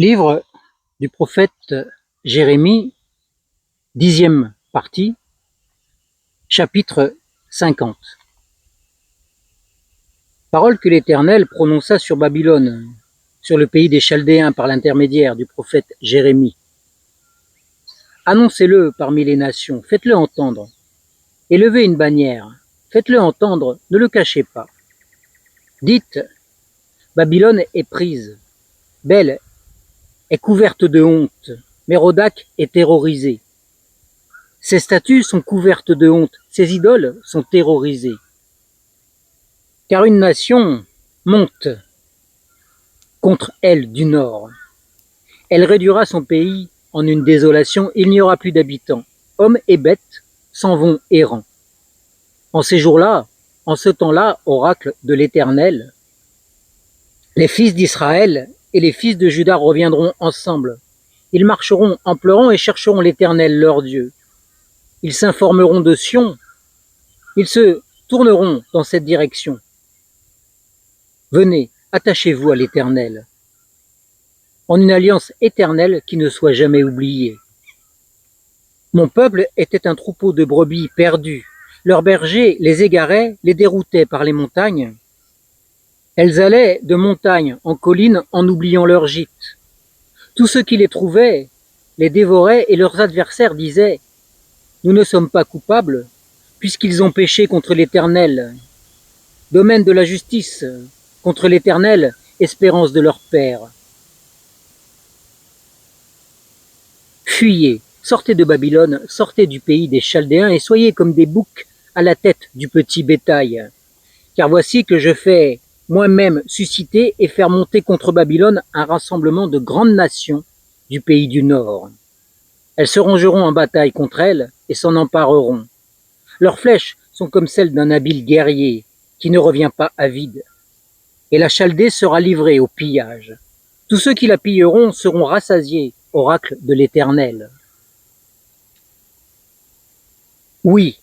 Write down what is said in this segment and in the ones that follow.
Livre du prophète Jérémie, 10e partie, chapitre 50. Parole que l'Éternel prononça sur Babylone, sur le pays des Chaldéens par l'intermédiaire du prophète Jérémie. Annoncez-le parmi les nations, faites-le entendre. Élevez une bannière, faites-le entendre, ne le cachez pas. Dites, Babylone est prise, Bel est couverte de honte, Mérodach est terrorisée. Ses statues sont couvertes de honte, ses idoles sont terrorisées. Car une nation monte contre elle du nord. Elle réduira son pays en une désolation, il n'y aura plus d'habitants. Hommes et bêtes s'en vont errants. En ces jours-là, en ce temps-là, oracle de l'Éternel, les fils d'Israël et les fils de Juda reviendront ensemble. Ils marcheront en pleurant et chercheront l'Éternel leur Dieu. Ils s'informeront de Sion, ils se tourneront dans cette direction. Venez, attachez-vous à l'Éternel, en une alliance éternelle qui ne soit jamais oubliée. Mon peuple était un troupeau de brebis perdus. Leurs bergers les égaraient, les déroutaient par les montagnes. Elles allaient de montagne en colline en oubliant leur gîte. Tous ceux qui les trouvaient les dévoraient et leurs adversaires disaient « Nous ne sommes pas coupables, puisqu'ils ont péché contre l'Éternel. Domaine de la justice, contre l'Éternel, espérance de leur père. Fuyez, sortez de Babylone, sortez du pays des Chaldéens et soyez comme des boucs à la tête du petit bétail. Car voici que je fais moi-même susciter et faire monter contre Babylone un rassemblement de grandes nations du pays du Nord. Elles se rangeront en bataille contre elle et s'en empareront. Leurs flèches sont comme celles d'un habile guerrier qui ne revient pas à vide. Et la Chaldée sera livrée au pillage. Tous ceux qui la pilleront seront rassasiés, oracle de l'Éternel. Oui,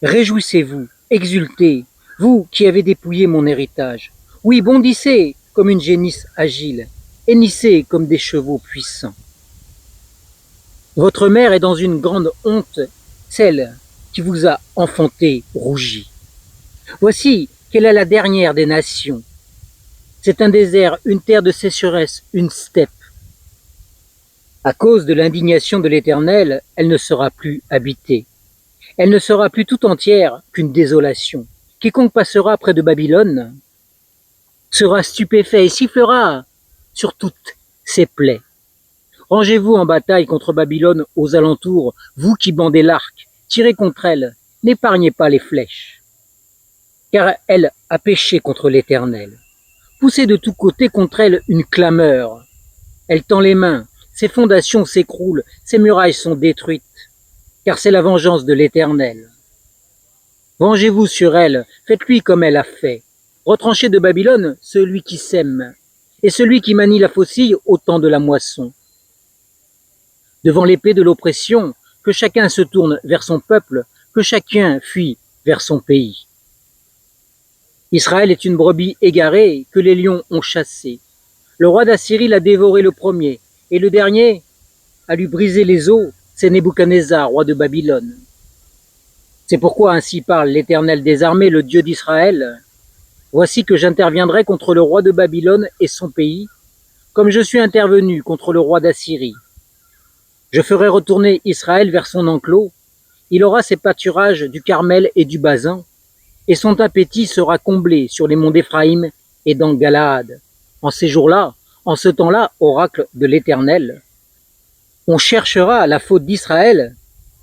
réjouissez-vous, exultez, vous qui avez dépouillé mon héritage. Oui, bondissez comme une génisse agile, hennissez comme des chevaux puissants. Votre mère est dans une grande honte, celle qui vous a enfanté rougit. Voici qu'elle est la dernière des nations. C'est un désert, une terre de sécheresse, une steppe. À cause de l'indignation de l'Éternel, elle ne sera plus habitée. Elle ne sera plus tout entière qu'une désolation. Quiconque passera près de Babylone sera stupéfait et sifflera sur toutes ses plaies. Rangez-vous en bataille contre Babylone aux alentours, vous qui bandez l'arc, tirez contre elle, n'épargnez pas les flèches. Car elle a péché contre l'Éternel. Poussez de tous côtés contre elle une clameur. Elle tend les mains, ses fondations s'écroulent, ses murailles sont détruites, car c'est la vengeance de l'Éternel. Vengez-vous sur elle, faites-lui comme elle a fait. Retranchez de Babylone celui qui sème, et celui qui manie la faucille au temps de la moisson. Devant l'épée de l'oppression, que chacun se tourne vers son peuple, que chacun fuit vers son pays. Israël est une brebis égarée que les lions ont chassée. Le roi d'Assyrie l'a dévoré le premier, et le dernier a lui brisé les os, c'est Nebuchadnezzar, roi de Babylone. C'est pourquoi ainsi parle l'Éternel des armées, le Dieu d'Israël. Voici que j'interviendrai contre le roi de Babylone et son pays, comme je suis intervenu contre le roi d'Assyrie. Je ferai retourner Israël vers son enclos, il aura ses pâturages du Carmel et du Basan, et son appétit sera comblé sur les monts d'Éphraïm et dans Galaad. En ces jours-là, en ce temps-là, oracle de l'Éternel, on cherchera la faute d'Israël,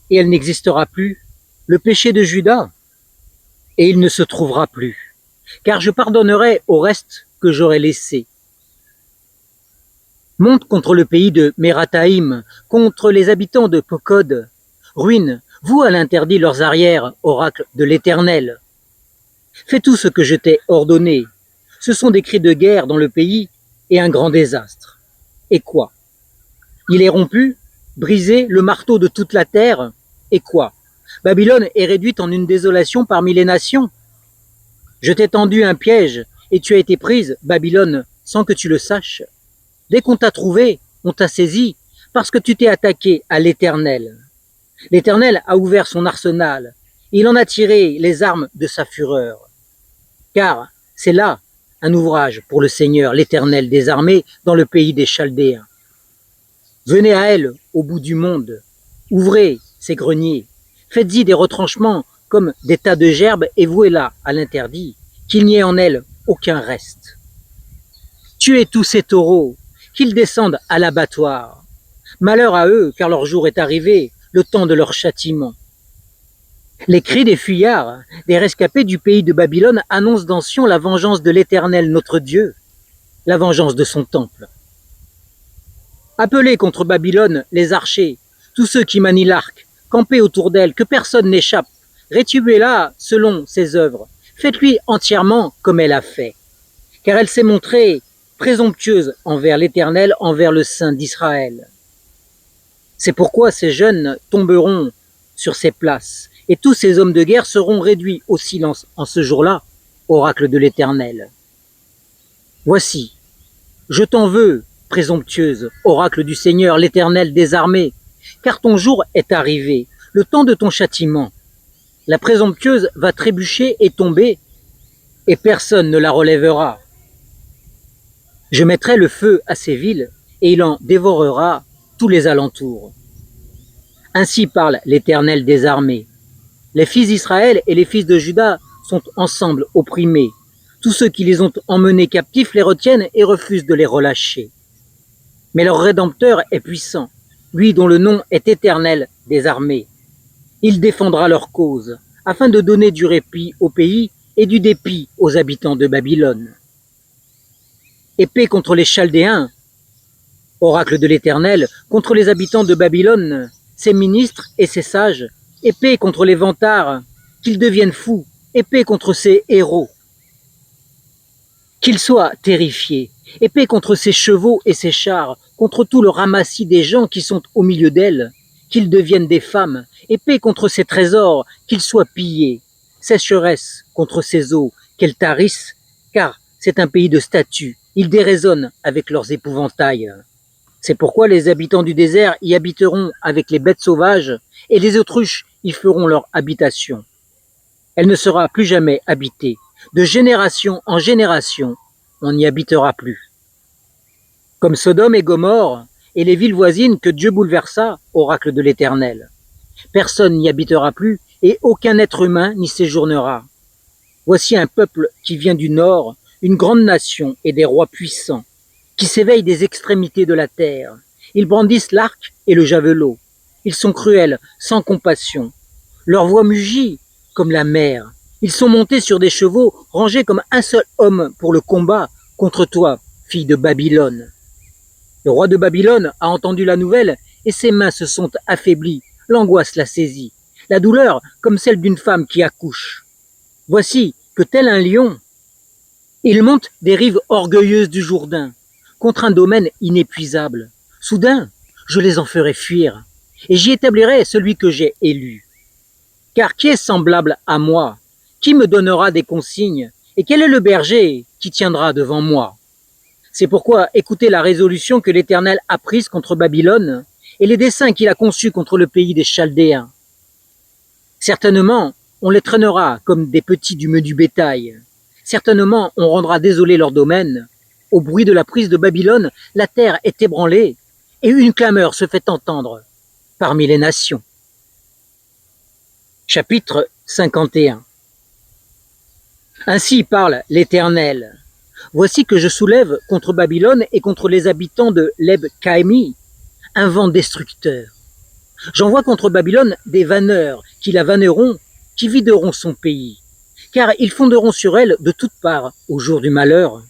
et elle n'existera plus, le péché de Juda, et il ne se trouvera plus, car je pardonnerai au reste que j'aurai laissé. Monte contre le pays de Mérathaïm, contre les habitants de Pokod. Ruine, vous à l'interdit leurs arrières, oracle de l'Éternel. Fais tout ce que je t'ai ordonné. Ce sont des cris de guerre dans le pays et un grand désastre. Et quoi? Il est rompu, brisé, le marteau de toute la terre. Et quoi? Babylone est réduite en une désolation parmi les nations. Je t'ai tendu un piège et tu as été prise, Babylone, sans que tu le saches. Dès qu'on t'a trouvé, on t'a saisi parce que tu t'es attaqué à l'Éternel. L'Éternel a ouvert son arsenal, il en a tiré les armes de sa fureur. Car c'est là un ouvrage pour le Seigneur, l'Éternel des armées, dans le pays des Chaldéens. Venez à elle, au bout du monde, ouvrez ses greniers, faites-y des retranchements comme des tas de gerbes et vouez-la à l'interdit, qu'il n'y ait en elle aucun reste. Tuez tous ces taureaux, qu'ils descendent à l'abattoir. Malheur à eux, car leur jour est arrivé, le temps de leur châtiment. Les cris des fuyards, des rescapés du pays de Babylone annoncent dans Sion la vengeance de l'Éternel notre Dieu, la vengeance de son temple. Appelez contre Babylone les archers, tous ceux qui manient l'arc, campez autour d'elle, que personne n'échappe, rétribuez-la selon ses œuvres, faites-lui entièrement comme elle a fait, car elle s'est montrée présomptueuse envers l'Éternel, envers le Saint d'Israël. C'est pourquoi ces jeunes tomberont sur ces places, et tous ces hommes de guerre seront réduits au silence en ce jour-là, oracle de l'Éternel. Voici, je t'en veux, présomptueuse, oracle du Seigneur, l'Éternel des armées, car ton jour est arrivé, le temps de ton châtiment. La présomptueuse va trébucher et tomber, et personne ne la relèvera. Je mettrai le feu à ces villes, et il en dévorera tous les alentours. Ainsi parle l'Éternel des armées. Les fils d'Israël et les fils de Juda sont ensemble opprimés. Tous ceux qui les ont emmenés captifs les retiennent et refusent de les relâcher. Mais leur Rédempteur est puissant, lui dont le nom est Éternel des armées. Il défendra leur cause, afin de donner du répit au pays et du dépit aux habitants de Babylone. Épée contre les Chaldéens, oracle de l'Éternel, contre les habitants de Babylone, ses ministres et ses sages, épée contre les vantards, qu'ils deviennent fous, épée contre ses héros. Qu'ils soient terrifiés, épée contre ses chevaux et ses chars, contre tout le ramassis des gens qui sont au milieu d'elle, qu'ils deviennent des femmes, épée contre ses trésors, qu'ils soient pillés, sécheresse contre ses eaux, qu'elles tarissent, car c'est un pays de statues, ils déraisonnent avec leurs épouvantails. C'est pourquoi les habitants du désert y habiteront avec les bêtes sauvages, et les autruches y feront leur habitation. Elle ne sera plus jamais habitée. De génération en génération, on n'y habitera plus. Comme Sodome et Gomorrhe, et les villes voisines que Dieu bouleversa, oracle de l'Éternel. Personne n'y habitera plus, et aucun être humain n'y séjournera. Voici un peuple qui vient du nord, une grande nation et des rois puissants, qui s'éveillent des extrémités de la terre. Ils brandissent l'arc et le javelot. Ils sont cruels, sans compassion. Leur voix mugit comme la mer. Ils sont montés sur des chevaux, rangés comme un seul homme pour le combat contre toi, fille de Babylone. Le roi de Babylone a entendu la nouvelle et ses mains se sont affaiblies. L'angoisse l'a saisie. La douleur comme celle d'une femme qui accouche. Voici que tel un lion, il monte des rives orgueilleuses du Jourdain, contre un domaine inépuisable. Soudain, je les en ferai fuir, et j'y établirai celui que j'ai élu. Car qui est semblable à moi? Qui me donnera des consignes? Et quel est le berger qui tiendra devant moi? C'est pourquoi écoutez la résolution que l'Éternel a prise contre Babylone, et les desseins qu'il a conçus contre le pays des Chaldéens. Certainement, on les traînera comme des petits du menu bétail. Certainement, on rendra désolé leur domaine. Au bruit de la prise de Babylone, la terre est ébranlée, et une clameur se fait entendre parmi les nations. Chapitre 51. Ainsi parle l'Éternel. Voici que je soulève contre Babylone et contre les habitants de Leb-Kaïmi un vent destructeur. J'envoie contre Babylone des vanneurs qui la vanneront, qui videront son pays, car ils fonderont sur elle de toutes parts au jour du malheur.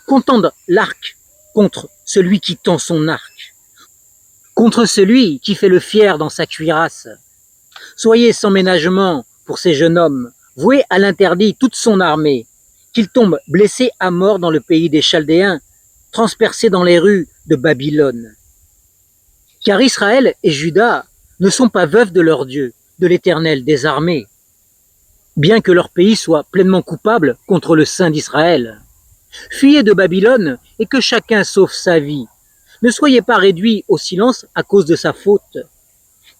Qu'on tende l'arc contre celui qui tend son arc, contre celui qui fait le fier dans sa cuirasse. Soyez sans ménagement pour ces jeunes hommes, voués à l'interdit toute son armée, qu'ils tombent blessés à mort dans le pays des Chaldéens, transpercés dans les rues de Babylone. Car Israël et Juda ne sont pas veufs de leur Dieu, de l'Éternel des armées, bien que leur pays soit pleinement coupable contre le Saint d'Israël. Fuyez de Babylone et que chacun sauve sa vie. Ne soyez pas réduits au silence à cause de sa faute,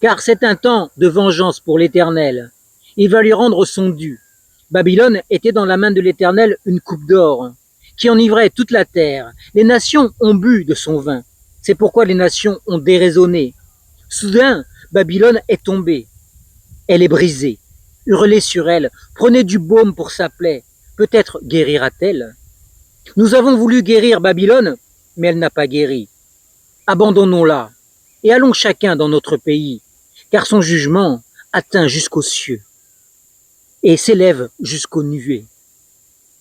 car c'est un temps de vengeance pour l'Éternel. Il va lui rendre son dû. Babylone était dans la main de l'Éternel une coupe d'or, qui enivrait toute la terre. Les nations ont bu de son vin. C'est pourquoi les nations ont déraisonné. Soudain, Babylone est tombée. Elle est brisée. Hurlez sur elle, prenez du baume pour sa plaie. Peut-être guérira-t-elle. Nous avons voulu guérir Babylone, mais elle n'a pas guéri. Abandonnons-la et allons chacun dans notre pays, car son jugement atteint jusqu'aux cieux et s'élève jusqu'aux nuées.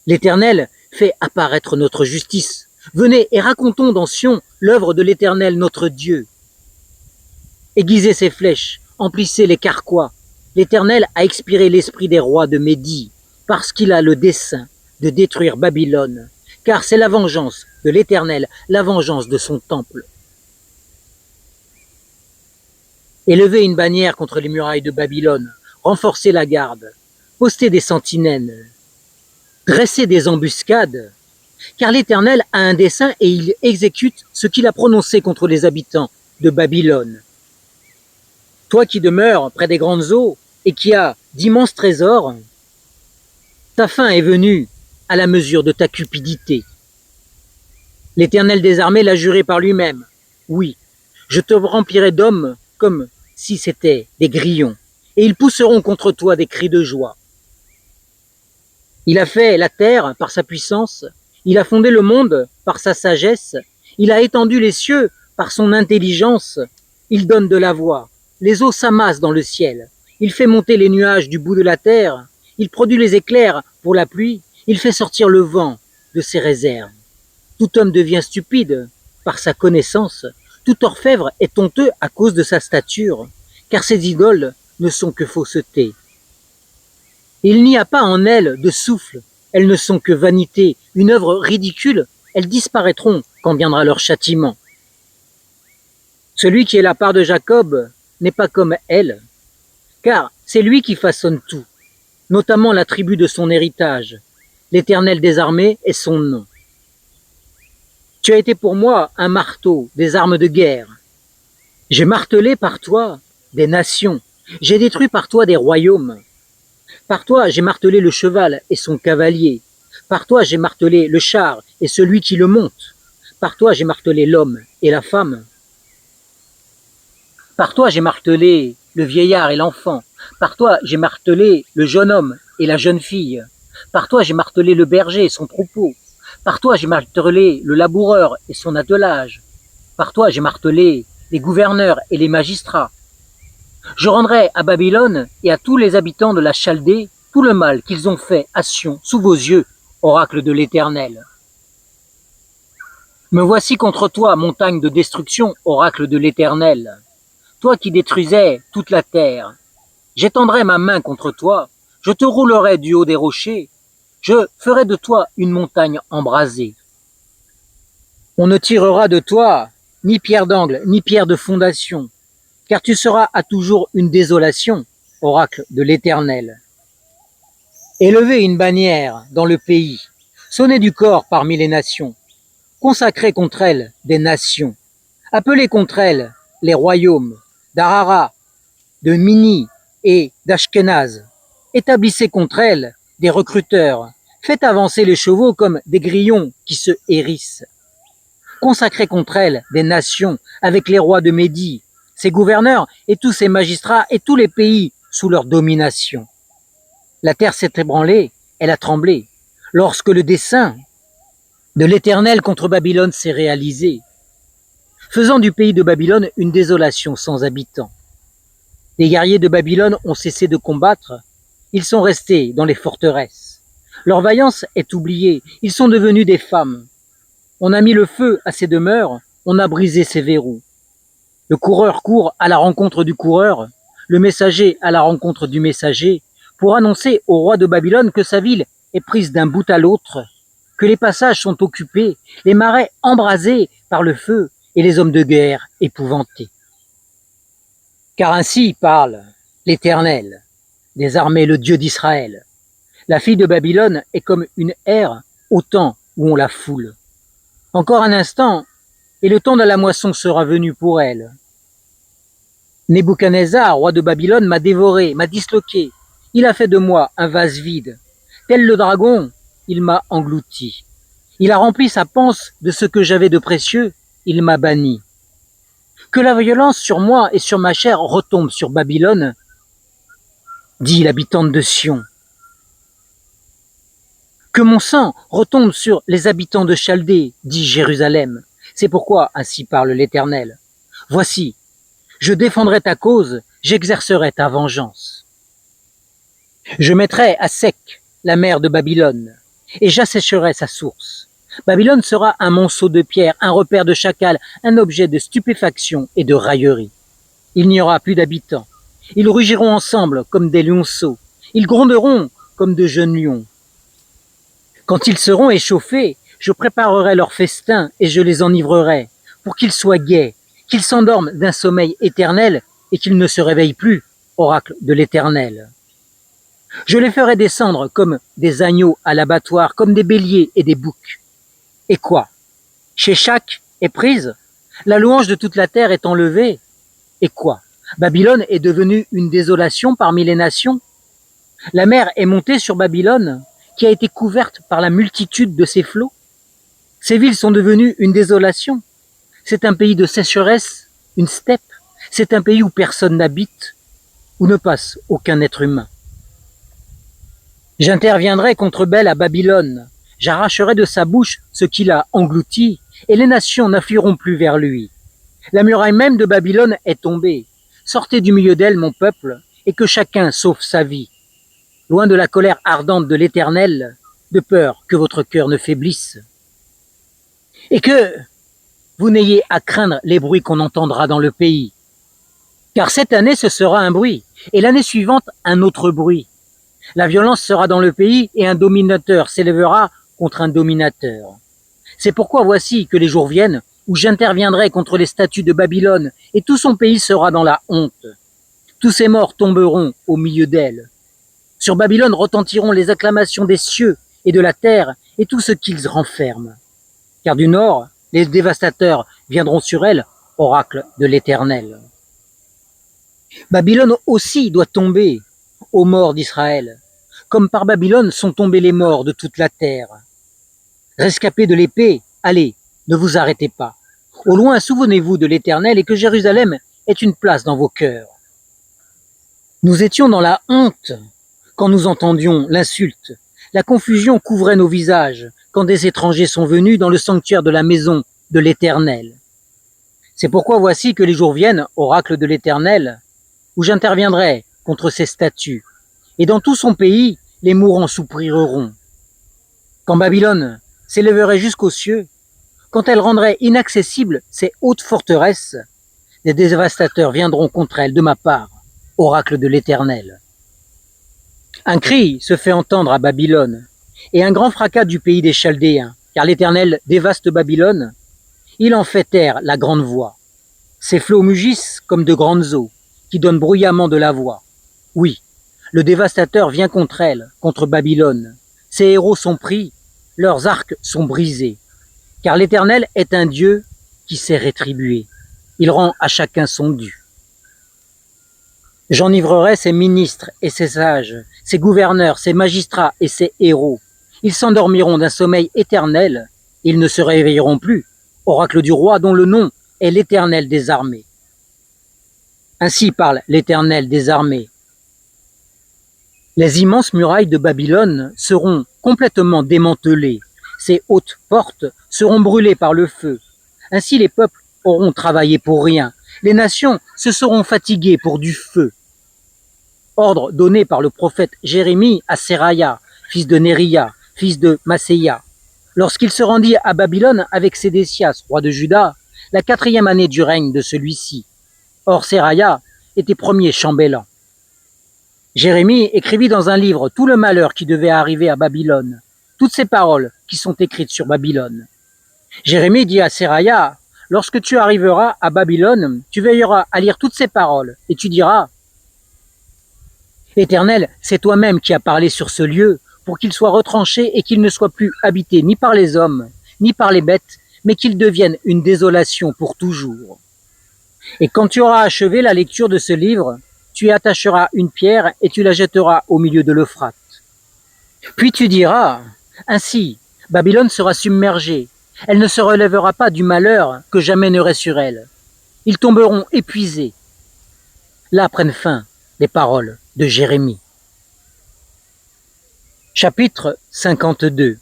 L'Éternel fait apparaître notre justice. Venez et racontons dans Sion l'œuvre de l'Éternel notre Dieu. Aiguisez ses flèches, emplissez les carquois. L'Éternel a expiré l'esprit des rois de Médie, parce qu'il a le dessein de détruire Babylone, car c'est la vengeance de l'Éternel, la vengeance de son temple. Élevez une bannière contre les murailles de Babylone, renforcez la garde, postez des sentinelles, dressez des embuscades, car l'Éternel a un dessein et il exécute ce qu'il a prononcé contre les habitants de Babylone. Toi qui demeures près des grandes eaux et qui as d'immenses trésors, ta fin est venue à la mesure de ta cupidité. L'Éternel des armées l'a juré par lui-même. Oui, je te remplirai d'hommes comme si c'étaient des grillons, et ils pousseront contre toi des cris de joie. Il a fait la terre par sa puissance, il a fondé le monde par sa sagesse, il a étendu les cieux par son intelligence, il donne de la voix, les eaux s'amassent dans le ciel, il fait monter les nuages du bout de la terre, il produit les éclairs pour la pluie, il fait sortir le vent de ses réserves. Tout homme devient stupide par sa connaissance, tout orfèvre est honteux à cause de sa stature, car ses idoles ne sont que fausseté. Il n'y a pas en elles de souffle, elles ne sont que vanité, une œuvre ridicule, elles disparaîtront quand viendra leur châtiment. Celui qui est la part de Jacob n'est pas comme elle, car c'est lui qui façonne tout, notamment la tribu de son héritage. L'Éternel des armées est son nom. Tu as été pour moi un marteau, des armes de guerre. J'ai martelé par toi des nations, j'ai détruit par toi des royaumes. Par toi j'ai martelé le cheval et son cavalier. Par toi j'ai martelé le char et celui qui le monte. Par toi j'ai martelé l'homme et la femme. Par toi j'ai martelé le vieillard et l'enfant. Par toi j'ai martelé le jeune homme et la jeune fille. Par toi j'ai martelé le berger et son troupeau. Par toi j'ai martelé le laboureur et son attelage. Par toi j'ai martelé les gouverneurs et les magistrats. Je rendrai à Babylone et à tous les habitants de la Chaldée tout le mal qu'ils ont fait à Sion sous vos yeux, oracle de l'Éternel. Me voici contre toi, montagne de destruction, oracle de l'Éternel. Toi qui détruisais toute la terre, j'étendrai ma main contre toi, je te roulerai du haut des rochers, je ferai de toi une montagne embrasée. On ne tirera de toi ni pierre d'angle, ni pierre de fondation, car tu seras à toujours une désolation, oracle de l'Éternel. Élevez une bannière dans le pays, sonnez du cor parmi les nations, consacrez contre elles des nations, appelez contre elles les royaumes d'Arara, de Mini et d'Ashkenaz, établissez contre elles des recruteurs, faites avancer les chevaux comme des grillons qui se hérissent. Consacrez contre elles des nations avec les rois de Médie, ses gouverneurs et tous ses magistrats et tous les pays sous leur domination. La terre s'est ébranlée, elle a tremblé, lorsque le dessein de l'Éternel contre Babylone s'est réalisé, faisant du pays de Babylone une désolation sans habitants. Les guerriers de Babylone ont cessé de combattre, ils sont restés dans les forteresses. Leur vaillance est oubliée, ils sont devenus des femmes. On a mis le feu à ses demeures, on a brisé ses verrous. Le coureur court à la rencontre du coureur, le messager à la rencontre du messager, pour annoncer au roi de Babylone que sa ville est prise d'un bout à l'autre, que les passages sont occupés, les marais embrasés par le feu et les hommes de guerre épouvantés. Car ainsi parle l'Éternel, des armées, le Dieu d'Israël. La fille de Babylone est comme une aire au temps où on la foule. Encore un instant, et le temps de la moisson sera venu pour elle. Nebuchadnezzar, roi de Babylone, m'a dévoré, m'a disloqué. Il a fait de moi un vase vide. Tel le dragon, il m'a englouti. Il a rempli sa panse de ce que j'avais de précieux, il m'a banni. Que la violence sur moi et sur ma chair retombe sur Babylone, dit l'habitante de Sion. Que mon sang retombe sur les habitants de Chaldée, dit Jérusalem. C'est pourquoi ainsi parle l'Éternel. Voici, je défendrai ta cause, j'exercerai ta vengeance. Je mettrai à sec la mer de Babylone, et j'assécherai sa source. Babylone sera un monceau de pierre, un repère de chacal, un objet de stupéfaction et de raillerie. Il n'y aura plus d'habitants. Ils rugiront ensemble comme des lionceaux. Ils gronderont comme de jeunes lions. Quand ils seront échauffés, je préparerai leur festin et je les enivrerai, pour qu'ils soient gais, qu'ils s'endorment d'un sommeil éternel et qu'ils ne se réveillent plus, oracle de l'Éternel. Je les ferai descendre comme des agneaux à l'abattoir, comme des béliers et des boucs. Et quoi? Sheshak est prise? La louange de toute la terre est enlevée? Et quoi? Babylone est devenue une désolation parmi les nations? La mer est montée sur Babylone, qui a été couverte par la multitude de ses flots? Ces villes sont devenues une désolation. C'est un pays de sécheresse, une steppe. C'est un pays où personne n'habite, où ne passe aucun être humain. J'interviendrai contre Bel à Babylone. J'arracherai de sa bouche ce qu'il a englouti, et les nations n'afflueront plus vers lui. La muraille même de Babylone est tombée. Sortez du milieu d'elle, mon peuple, et que chacun sauve sa vie. Loin de la colère ardente de l'Éternel, de peur que votre cœur ne faiblisse. Et que vous n'ayez à craindre les bruits qu'on entendra dans le pays. Car cette année, ce sera un bruit, et l'année suivante, un autre bruit. La violence sera dans le pays, et un dominateur s'élèvera contre un dominateur. C'est pourquoi voici que les jours viennent, où j'interviendrai contre les statues de Babylone, et tout son pays sera dans la honte. Tous ses morts tomberont au milieu d'elle. Sur Babylone retentiront les acclamations des cieux et de la terre et tout ce qu'ils renferment. Car du nord, les dévastateurs viendront sur elle, oracle de l'Éternel. Babylone aussi doit tomber, ô morts d'Israël, comme par Babylone sont tombés les morts de toute la terre. Rescapés de l'épée, allez, ne vous arrêtez pas. Au loin, souvenez-vous de l'Éternel et que Jérusalem est une place dans vos cœurs. Nous étions dans la honte quand nous entendions l'insulte. La confusion couvrait nos visages quand des étrangers sont venus dans le sanctuaire de la maison de l'Éternel. C'est pourquoi voici que les jours viennent, oracle de l'Éternel, où j'interviendrai contre ces statues, et dans tout son pays, les mourants soupireront. Quand Babylone s'élèverait jusqu'aux cieux, quand elle rendrait inaccessibles ses hautes forteresses, des dévastateurs viendront contre elle de ma part, oracle de l'Éternel. Un cri se fait entendre à Babylone, et un grand fracas du pays des Chaldéens, car l'Éternel dévaste Babylone, il en fait taire la grande voix. Ses flots mugissent comme de grandes eaux, qui donnent bruyamment de la voix. Oui, le dévastateur vient contre elle, contre Babylone. Ses héros sont pris, leurs arcs sont brisés, car l'Éternel est un Dieu qui sait rétribuer. Il rend à chacun son dû. J'enivrerai ses ministres et ses sages, ses gouverneurs, ses magistrats et ses héros. Ils s'endormiront d'un sommeil éternel, ils ne se réveilleront plus, oracle du roi dont le nom est l'Éternel des armées. Ainsi parle l'Éternel des armées. Les immenses murailles de Babylone seront complètement démantelées, ses hautes portes seront brûlées par le feu. Ainsi les peuples auront travaillé pour rien, les nations se seront fatiguées pour du feu. Ordre donné par le prophète Jérémie à Séraya, fils de Néria, fils de Masséia. Lorsqu'il se rendit à Babylone avec Sédécias, roi de Juda, la 4e année du règne de celui-ci. Or Séraya était premier chambellan. Jérémie écrivit dans un livre tout le malheur qui devait arriver à Babylone, toutes ces paroles qui sont écrites sur Babylone. Jérémie dit à Séraya, « Lorsque tu arriveras à Babylone, tu veilleras à lire toutes ces paroles, et tu diras, « Éternel, c'est toi-même qui as parlé sur ce lieu, pour qu'il soit retranché et qu'il ne soit plus habité ni par les hommes, ni par les bêtes, mais qu'ils deviennent une désolation pour toujours. Et quand tu auras achevé la lecture de ce livre, tu y attacheras une pierre et tu la jetteras au milieu de l'Euphrate. Puis tu diras, ainsi, Babylone sera submergée, elle ne se relèvera pas du malheur que j'amènerai sur elle. Ils tomberont épuisés. Là prennent fin les paroles de Jérémie. Chapitre 52.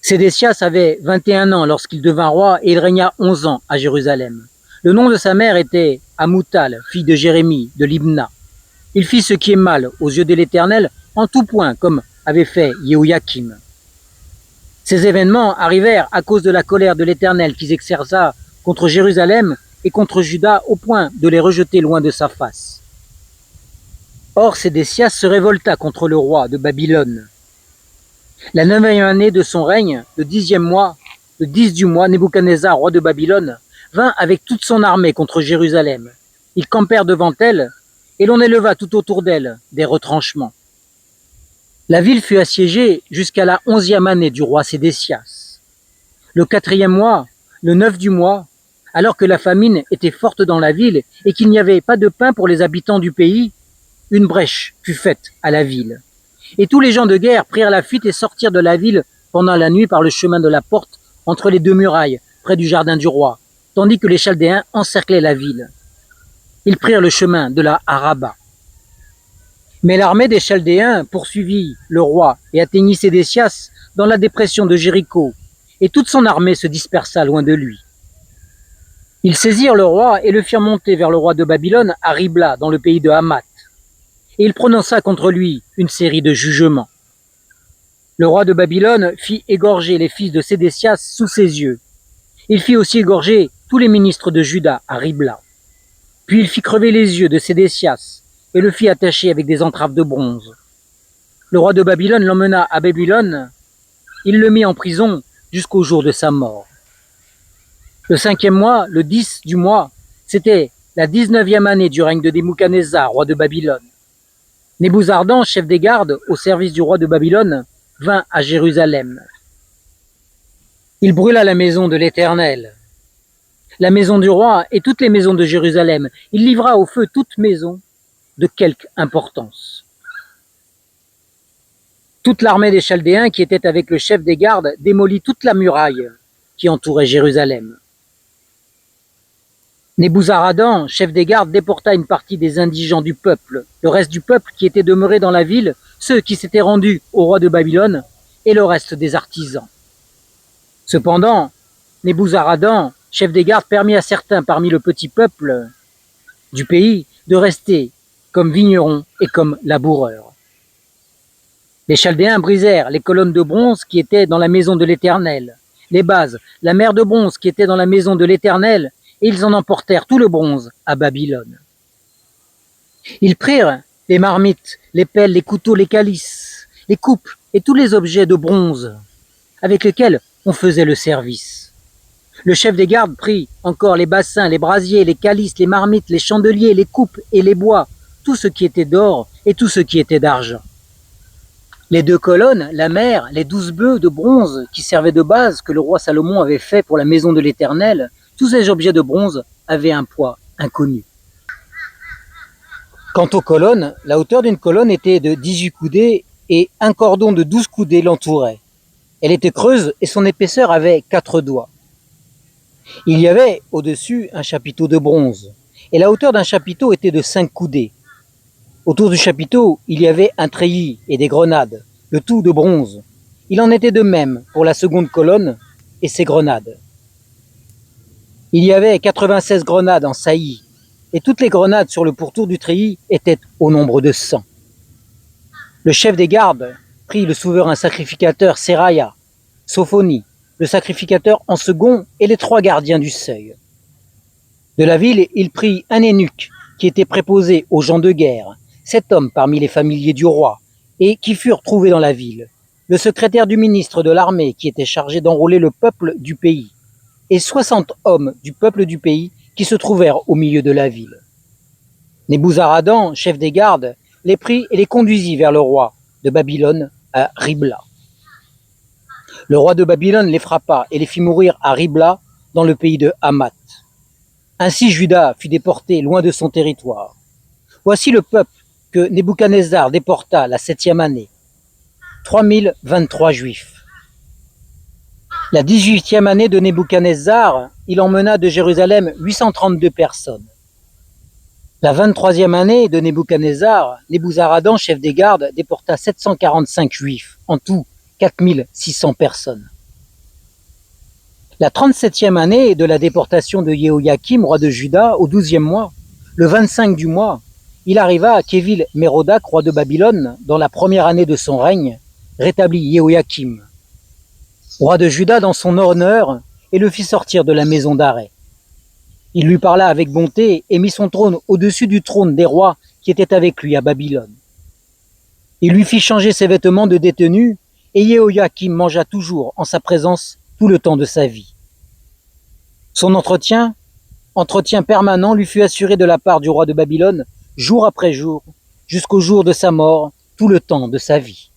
Sédécias avait 21 ans lorsqu'il devint roi et il régna 11 ans à Jérusalem. Le nom de sa mère était Amoutal, fille de Jérémie, de Libna. Il fit ce qui est mal aux yeux de l'Éternel en tout point, comme avait fait Jéhoïakim. Ces événements arrivèrent à cause de la colère de l'Éternel qui s'exerça contre Jérusalem et contre Juda au point de les rejeter loin de sa face. Or Sédécias se révolta contre le roi de Babylone. La 9e année de son règne, le 10e mois, le 10 du mois, Nebuchadnezzar, roi de Babylone, vint avec toute son armée contre Jérusalem. Ils campèrent devant elle, et l'on éleva tout autour d'elle des retranchements. La ville fut assiégée jusqu'à la 11e année du roi Sédécias. Le 4e mois, le 9 du mois, alors que la famine était forte dans la ville et qu'il n'y avait pas de pain pour les habitants du pays, une brèche fut faite à la ville. Et tous les gens de guerre prirent la fuite et sortirent de la ville pendant la nuit par le chemin de la porte entre les deux murailles, près du jardin du roi, tandis que les Chaldéens encerclaient la ville. Ils prirent le chemin de la Araba. Mais l'armée des Chaldéens poursuivit le roi et atteignit Sédécias dans la dépression de Jéricho, et toute son armée se dispersa loin de lui. Ils saisirent le roi et le firent monter vers le roi de Babylone à Ribla, dans le pays de Hamath. Et il prononça contre lui une série de jugements. Le roi de Babylone fit égorger les fils de Sédécias sous ses yeux. Il fit aussi égorger tous les ministres de Juda à Ribla. Puis il fit crever les yeux de Sédécias et le fit attacher avec des entraves de bronze. Le roi de Babylone l'emmena à Babylone. Il le mit en prison jusqu'au jour de sa mort. Le 5e mois, le 10 du mois, c'était la 19e année du règne de Nebuchadnezzar, roi de Babylone. Nebuzaradan, chef des gardes au service du roi de Babylone, vint à Jérusalem. Il brûla la maison de l'Éternel, la maison du roi et toutes les maisons de Jérusalem. Il livra au feu toute maison de quelque importance. Toute l'armée des Chaldéens qui était avec le chef des gardes démolit toute la muraille qui entourait Jérusalem. Nebuzaradan, chef des gardes, déporta une partie des indigents du peuple, le reste du peuple qui était demeuré dans la ville, ceux qui s'étaient rendus au roi de Babylone, et le reste des artisans. Cependant, Nebuzaradan, chef des gardes, permit à certains parmi le petit peuple du pays de rester comme vignerons et comme laboureurs. Les Chaldéens brisèrent les colonnes de bronze qui étaient dans la maison de l'Éternel, les bases, la mer de bronze qui était dans la maison de l'Éternel, et ils en emportèrent tout le bronze à Babylone. Ils prirent les marmites, les pelles, les couteaux, les calices, les coupes et tous les objets de bronze avec lesquels on faisait le service. Le chef des gardes prit encore les bassins, les brasiers, les calices, les marmites, les chandeliers, les coupes et les bois, tout ce qui était d'or et tout ce qui était d'argent. Les 2 colonnes, la mer, les 12 bœufs de bronze qui servaient de base que le roi Salomon avait fait pour la maison de l'Éternel, tous ces objets de bronze avaient un poids inconnu. Quant aux colonnes, la hauteur d'une colonne était de 18 coudées et un cordon de 12 coudées l'entourait. Elle était creuse et son épaisseur avait 4 doigts. Il y avait au-dessus un chapiteau de bronze et la hauteur d'un chapiteau était de 5 coudées. Autour du chapiteau, il y avait un treillis et des grenades, le tout de bronze. Il en était de même pour la seconde colonne et ses grenades. Il y avait 96 grenades en saillie, et toutes les grenades sur le pourtour du treillis étaient au nombre de 100. Le chef des gardes prit le souverain sacrificateur Seraya, Sophonie, le sacrificateur en second et les 3 gardiens du seuil. De la ville, il prit un eunuque qui était préposé aux gens de guerre, 7 hommes parmi les familiers du roi, et qui furent trouvés dans la ville, le secrétaire du ministre de l'armée qui était chargé d'enrôler le peuple du pays, et 60 hommes du peuple du pays qui se trouvèrent au milieu de la ville. Nebuzaradan, chef des gardes, les prit et les conduisit vers le roi de Babylone à Ribla. Le roi de Babylone les frappa et les fit mourir à Ribla, dans le pays de Hamath. Ainsi Juda fut déporté loin de son territoire. Voici le peuple que Nebuchadnezzar déporta la 7e année. 3023 Juifs. La 18e année de Nebuchadnezzar, il emmena de Jérusalem 832 personnes. La 23e année de Nebuchadnezzar, Nebuzaradan, chef des gardes, déporta 745 Juifs, en tout 4600 personnes. La 37e année de la déportation de Jéhoïakim, roi de Juda, au 12e mois, le 25 du mois, il arriva à Kévil-Mérodac, roi de Babylone, dans la première année de son règne, rétablit Jéhoïakim, roi de Juda, dans son honneur, et le fit sortir de la maison d'arrêt. Il lui parla avec bonté et mit son trône au-dessus du trône des rois qui étaient avec lui à Babylone. Il lui fit changer ses vêtements de détenu, et Jéhoïakim mangea toujours en sa présence tout le temps de sa vie. Son entretien permanent, lui fut assuré de la part du roi de Babylone, jour après jour, jusqu'au jour de sa mort, tout le temps de sa vie.